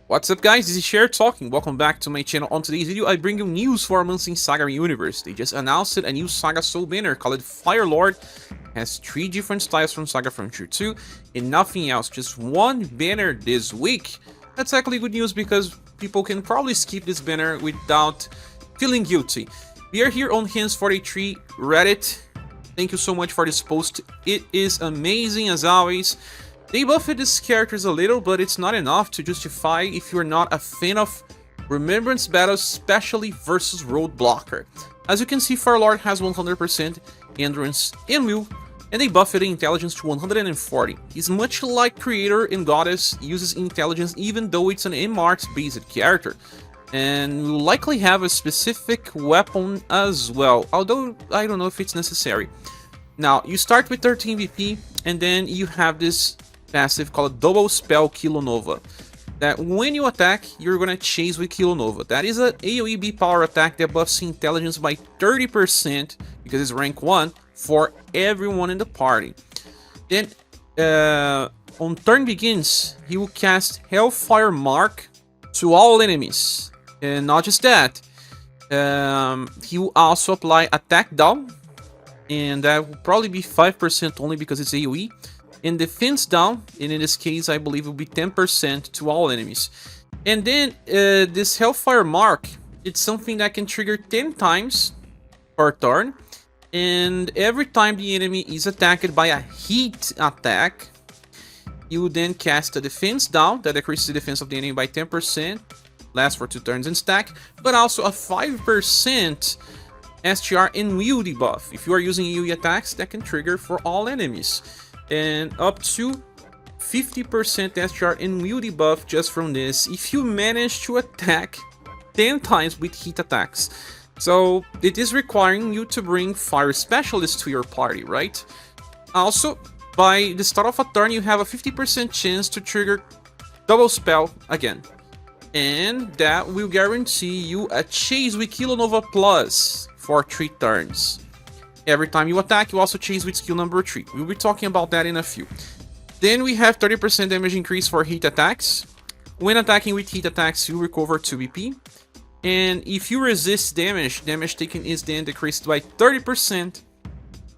What's up guys, this is Cher talking, welcome back to my channel. On today's video, I bring you news for months in SaGa ReUniverSe. They just announced a new SaGa Soul banner called Fire Lord. Has 3 different styles from SaGa Frontier 2 and nothing else, just one banner this week. That's actually good news because people can probably skip this banner without feeling guilty. We are here on Hands43 Reddit. Thank you so much for this post, it is amazing as always. They buffed these characters a little, but it's not enough to justify if you're not a fan of remembrance battles, especially versus roadblocker. As you can see, Fire Lord has 100% endurance and will, and they buffed the intelligence to 140. He's much like Creator and Goddess, uses intelligence even though it's an MRs based character, and will likely have a specific weapon as well, although I don't know if it's necessary. Now, you start with 13 VP, and then you have this passive called Double Spell Kilonova, that when you attack, you're gonna chase with Kilonova. That is an AoE B power attack that buffs intelligence by 30% because it's rank 1 for everyone in the party. Then, on turn begins, he will cast Hellfire Mark to all enemies. And not just that, he will also apply Attack Down, and that will probably be 5% only because it's AoE. And defense down, and in this case I believe it will be 10% to all enemies. And then this Hellfire Mark, it's something that can trigger 10 times per turn, and every time the enemy is attacked by a heat attack, you will then cast a defense down that decreases the defense of the enemy by 10%, lasts for 2 turns and stack, but also a 5% SGR and will debuff. If you are using AoE attacks, that can trigger for all enemies. And up to 50% SGR and will debuff just from this if you manage to attack 10 times with heat attacks. So it is requiring you to bring Fire Specialists to your party, right? Also, by the start of a turn, you have a 50% chance to trigger Double Spell again. And that will guarantee you a chase with Kilonova Plus for 3 turns. Every time you attack, you also chase with skill number 3. We'll be talking about that in a few. Then we have 30% damage increase for heat attacks. When attacking with heat attacks, you recover 2 BP. And if you resist damage, damage taken is then decreased by 30%.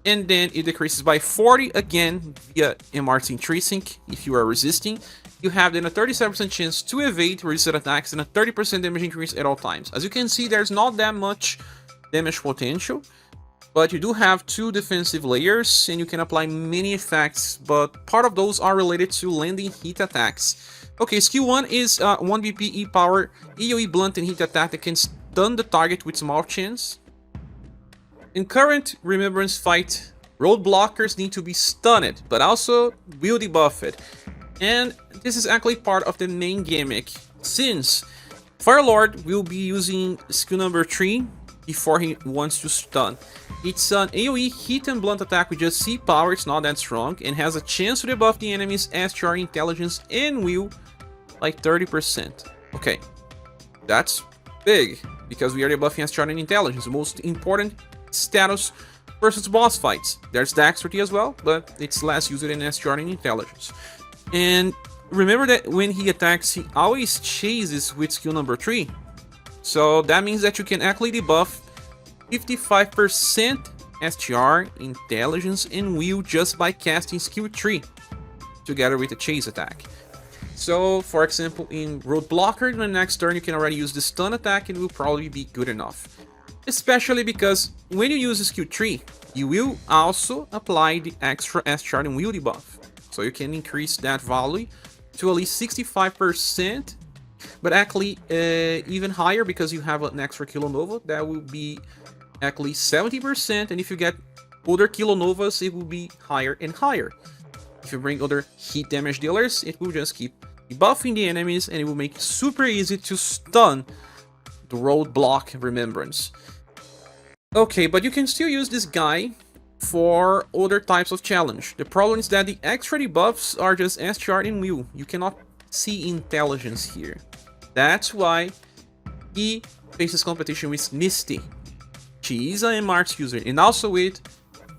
And then it decreases by 40 again via MRT Intrinsic if you are resisting. You have then a 37% chance to evade resisted attacks and a 30% damage increase at all times. As you can see, there's not that much damage potential, but you do have 2 defensive layers and you can apply many effects, but part of those are related to landing heat attacks. Okay, skill 1 is 1 BP E power AoE blunt and heat attack that can stun the target with small chance. In current remembrance fight, roadblockers need to be stunned, but also will debuff it. And this is actually part of the main gimmick, since Fire Lord will be using skill number 3 before he wants to stun. It's an AoE hit and blunt attack with just C power, it's not that strong, and has a chance to debuff the enemy's SGR intelligence and will by 30%. Okay, that's big, because we are debuffing SGR and intelligence, the most important status versus boss fights. There's dexterity as well, but it's less used in SGR and intelligence. And remember that when he attacks, he always chases with skill number 3. So that means that you can actually debuff 55% SGR, intelligence, and will just by casting skill 3 together with the chase attack. So, for example, in roadblocker, in the next turn you can already use the stun attack and it will probably be good enough. Especially because when you use the skill 3, you will also apply the extra SGR and will debuff. So you can increase that value to at least 65%, but actually even higher because you have an extra Kilonova. That will be actually 70%, and if you get other Kilonovas, it will be higher and higher. If you bring other heat damage dealers, it will just keep buffing the enemies, and it will make it super easy to stun the roadblock remembrance. Okay, but you can still use this guy for other types of challenge. The problem is that the extra debuffs are just SGR and will. You cannot see intelligence here. That's why he faces competition with Misty. She is an MRs user, and also with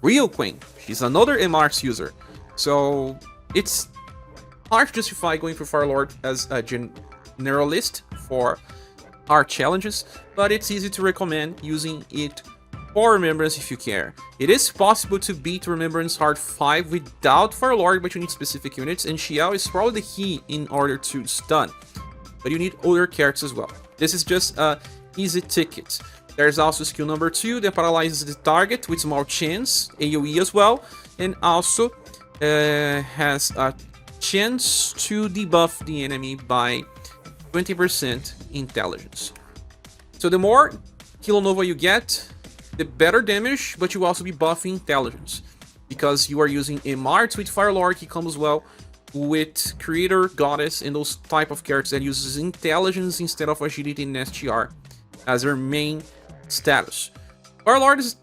Real Queen. She's another MRs user. So it's hard to justify going for Fire Lord as a narrow list for hard challenges, but it's easy to recommend using it for Remembrance if you care. It is possible to beat Remembrance Hard 5 without Firelord, but you need specific units, and Xiao is probably the key in order to stun. But you need other characters as well. This is just a easy ticket. There's also skill number 2 that paralyzes the target with small chance, AoE as well, and also has a chance to debuff the enemy by 20% intelligence. So the more Kilonova you get, the better damage, but you also be buffing intelligence. Because you are using Mart with Firelord, he comes well with Creator, Goddess, and those type of characters that uses intelligence instead of agility and SGR as their main status. Firelord is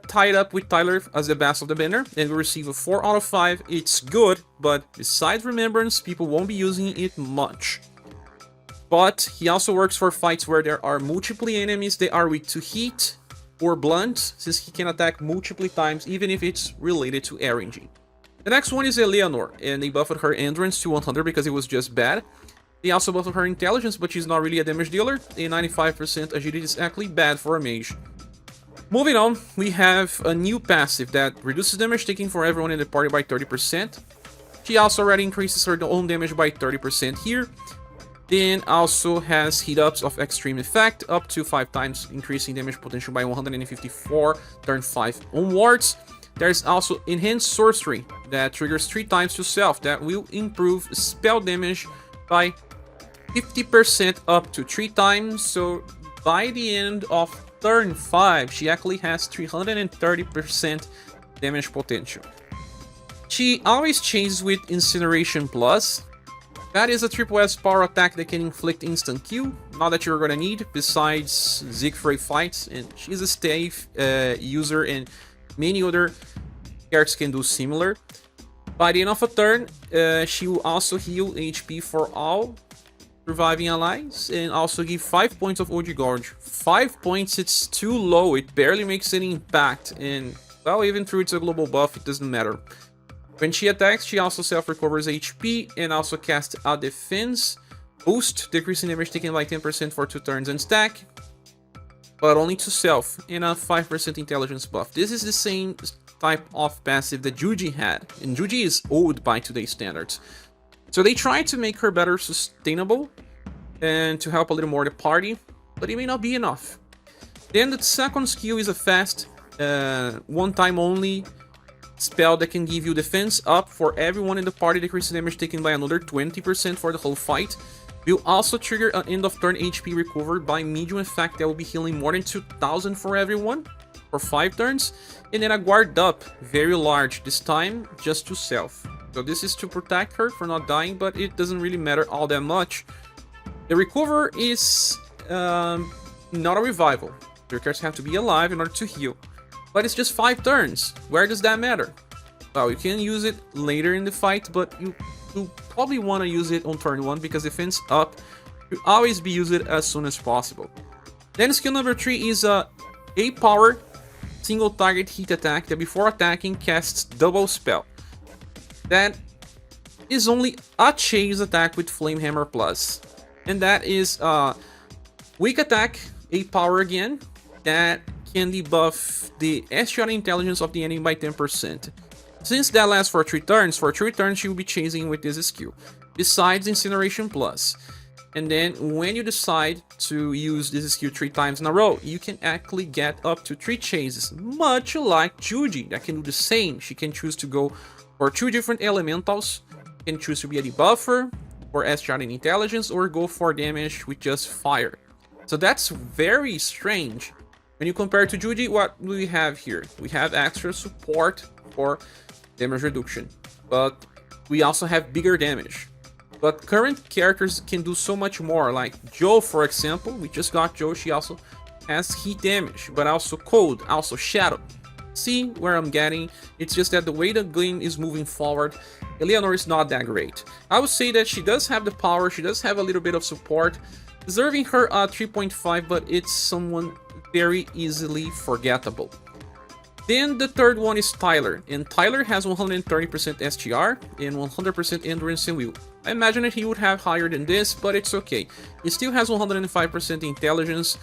tied up with Tyler as the best of the banner, and will receive a 4 out of 5. It's good, but besides Remembrance, people won't be using it much. But he also works for fights where there are multiple enemies that are weak to heat or blunt, since he can attack multiple times, even if it's related to RNG. The next one is a Leonor, and they buffed her endurance to 100 because it was just bad. They also buffed her intelligence, but she's not really a damage dealer. A 95% agility is actually bad for a mage. Moving on, we have a new passive that reduces damage taken for everyone in the party by 30%. She also already increases her own damage by 30% here. Then also has heat ups of extreme effect, up to 5 times, increasing damage potential by 154, turn 5 onwards. There's also enhanced sorcery that triggers 3 times to self, that will improve spell damage by 50% up to 3 times. So by the end of turn 5, she actually has 330% damage potential. She always chases with Incineration Plus. That is a triple S power attack that can inflict instant Q, not that you're gonna need, besides Siegfried fights, and she's a stave user, and many other characters can do similar. By the end of a turn, she will also heal HP for all reviving allies, and also give 5 points of OG Gorge. 5 points, it's too low, it barely makes any impact, and well, even though it's a global buff, it doesn't matter. When she attacks, she also self-recovers HP and also casts a defense boost, decreasing damage taken by 10% for 2 turns and stack, but only to self, and a 5% intelligence buff. This is the same type of passive that Juji had, and Juji is old by today's standards. So they tried to make her better sustainable and to help a little more the party, but it may not be enough. Then the second skill is a fast, one-time only spell that can give you defense up for everyone in the party, decreasing damage taken by another 20% for the whole fight. Will also trigger an end of turn HP recovered by medium effect that will be healing more than 2000 for everyone for 5 turns, and then a guard up, very large, this time just to self. So this is to protect her for not dying, but it doesn't really matter all that much. The recover is not a revival. Your characters have to be alive in order to heal. But it's just 5 turns. Where does that matter? Well, you can use it later in the fight, but you probably want to use it on turn 1 because defense up will always be used as soon as possible. Then skill number 3 is a power single target heat attack that before attacking casts double spell. That is only a chase attack with Flame Hammer Plus. And that is a weak attack, power again, that can debuff the SGR intelligence of the enemy by 10%. Since that lasts for 3 turns, she will be chasing with this skill, besides Incineration Plus. And then when you decide to use this skill 3 times in a row, you can actually get up to 3 chases, much like Juji that can do the same. She can choose to go for 2 different elementals, can choose to be a debuffer for SGR and intelligence, or go for damage with just fire. So that's very strange. When you compare to Juji, what do we have here? We have extra support for damage reduction, but we also have bigger damage. But current characters can do so much more, like Jo, for example. We just got Jo, she also has heat damage, but also cold, also shadow. See where I'm getting? It's just that the way the game is moving forward, Leonor is not that great. I would say that she does have the power, she does have a little bit of support, deserving her 3.5, but it's someone very easily forgettable. Then the third one is Tyler, and Tyler has 130% SGR and 100% endurance and will. I imagine that he would have higher than this, but it's okay. He still has 105% intelligence,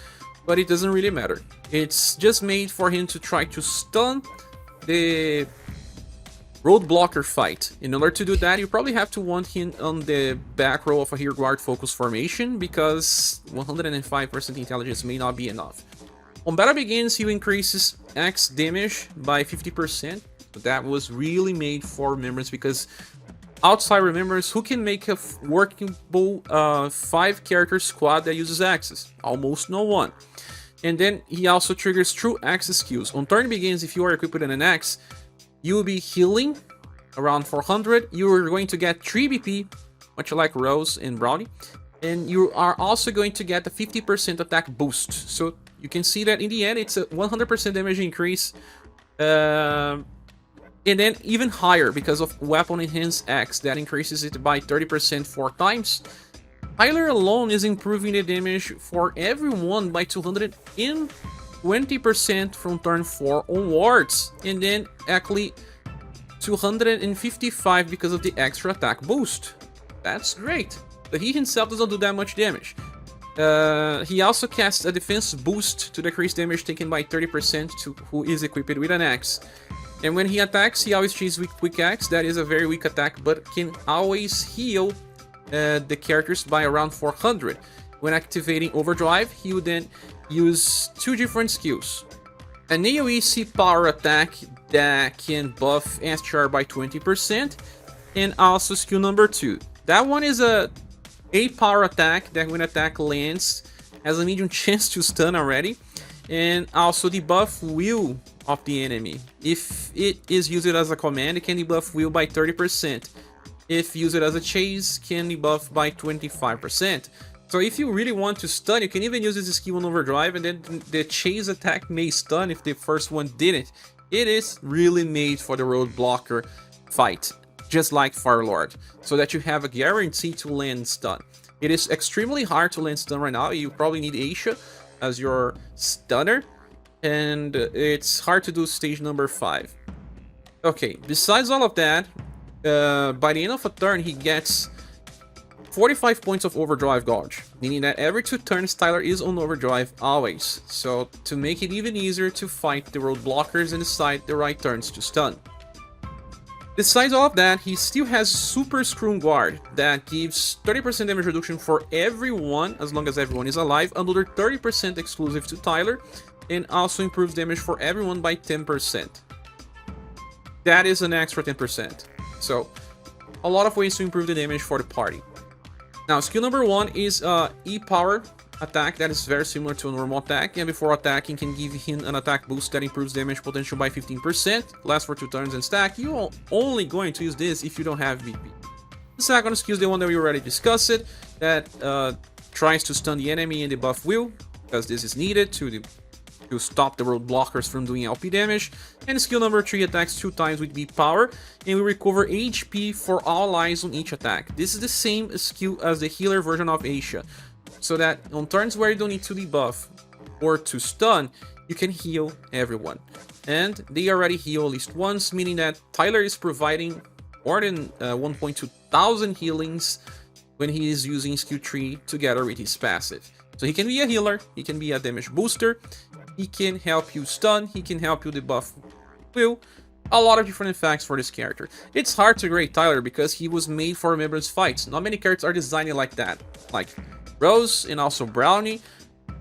but it doesn't really matter. It's just made for him to try to stun the roadblocker fight. In order to do that, you probably have to want him on the back row of a rear guard focus formation, because 105% intelligence may not be enough. On battle begins, he increases X damage by 50%. But that was really made for Remembrance, because outside Remembrance, who can make a workable 5-character squad that uses axes? Almost no one. And then he also triggers true axe skills. On turn begins, if you are equipped with an axe, you will be healing around 400. You are going to get 3 BP, much like Rose and Brownie. And you are also going to get a 50% attack boost. So you can see that in the end, it's a 100% damage increase. And then even higher because of Weapon Enhanced X. That increases it by 30% 4 times. Tyler alone is improving the damage for everyone by 220% from turn 4 onwards. And then actually 255 because of the extra attack boost. That's great. But he himself doesn't do that much damage. He also casts a defense boost to decrease damage taken by 30% to who is equipped with an axe. And when he attacks, he always chooses quick axe. That is a very weak attack, but can always heal the characters by around 400. When activating Overdrive, he would then use 2 different skills. An AoE power attack that can buff ScherBR by 20%, and also skill number 2. That one is a power attack that when attack lands has a medium chance to stun already, and also debuff will of the enemy. If it is used as a command, it can debuff will by 30%. If used as a chase, can debuff by 25%. So if you really want to stun, you can even use this skill on Overdrive, and then the chase attack may stun if the first one didn't. It is really made for the roadblocker fight, just like Firelord, so that you have a guarantee to land stun. It is extremely hard to land stun right now. You probably need Aisha as your stunner, and it's hard to do stage number 5. Okay, besides all of that, by the end of a turn, he gets 45 points of Overdrive Gauge, meaning that every 2 turns Tyler is on Overdrive always, so to make it even easier to fight the roadblockers and decide the right turns to stun. Besides all of that, he still has Super Screw Guard that gives 30% damage reduction for everyone, as long as everyone is alive, another 30% exclusive to Tyler, and also improves damage for everyone by 10%. That is an extra 10%. So, a lot of ways to improve the damage for the party. Now, skill number 1 is E-Power attack that is very similar to a normal attack, and before attacking can give him an attack boost that improves damage potential by 15%, lasts for 2 turns and stack. You're only going to use this if you don't have VP. The second skill is the one that we already discussed, that tries to stun the enemy and debuff will, because this is needed to stop the roadblockers from doing LP damage. And skill number 3 attacks 2 times with B power, and we recover HP for all allies on each attack. This is the same skill as the healer version of Aisha, so that on turns where you don't need to debuff or to stun, you can heal everyone. And they already heal at least once, meaning that Tyler is providing more than 1.2 thousand healings when he is using skill 3 together with his passive. So he can be a healer, he can be a damage booster, he can help you stun, he can help you debuff will. A lot of different effects for this character. It's hard to grade Tyler because he was made for Remembrance fights. Not many characters are designed like that, like Rose and also Brownie,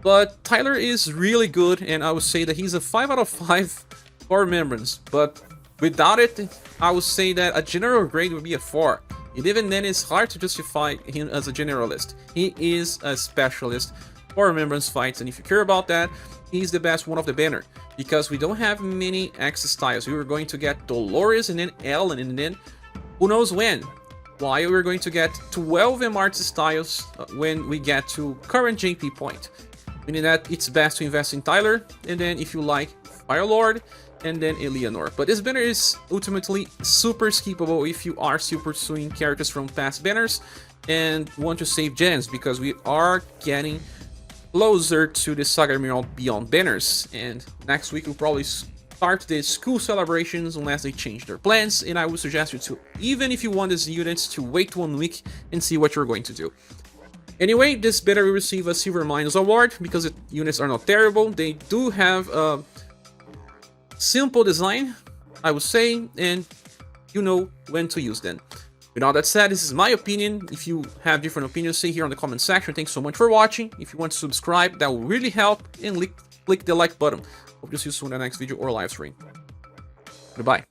but Tyler is really good, and I would say that he's a 5 out of 5 for Remembrance. But without it, I would say that a general grade would be a 4. And even then, it's hard to justify him as a generalist. He is a specialist for Remembrance fights, and if you care about that, he's the best one of the banner, because we don't have many X styles. We were going to get Dolores and then Ellen, and then who knows when. Why we're going to get 12 MR styles when we get to current JP point. Meaning that it's best to invest in Tyler, and then if you like, Firelord, and then a Leonor. But this banner is ultimately super skippable if you are still pursuing characters from past banners and want to save gens, because we are getting closer to the SaGa Beyond banners, and next week we'll probably start the school celebrations unless they change their plans, and I would suggest you to, even if you want these units, to wait 1 week and see what you're going to do. Anyway, this beta will receive a Silver Minus award because the units are not terrible. They do have a simple design, I would say, and you know when to use them. With all that said, this is my opinion. If you have different opinions, say here on the comment section. Thanks so much for watching. If you want to subscribe, that will really help, and click the like button. Hope to see you soon in the next video or live stream. Goodbye.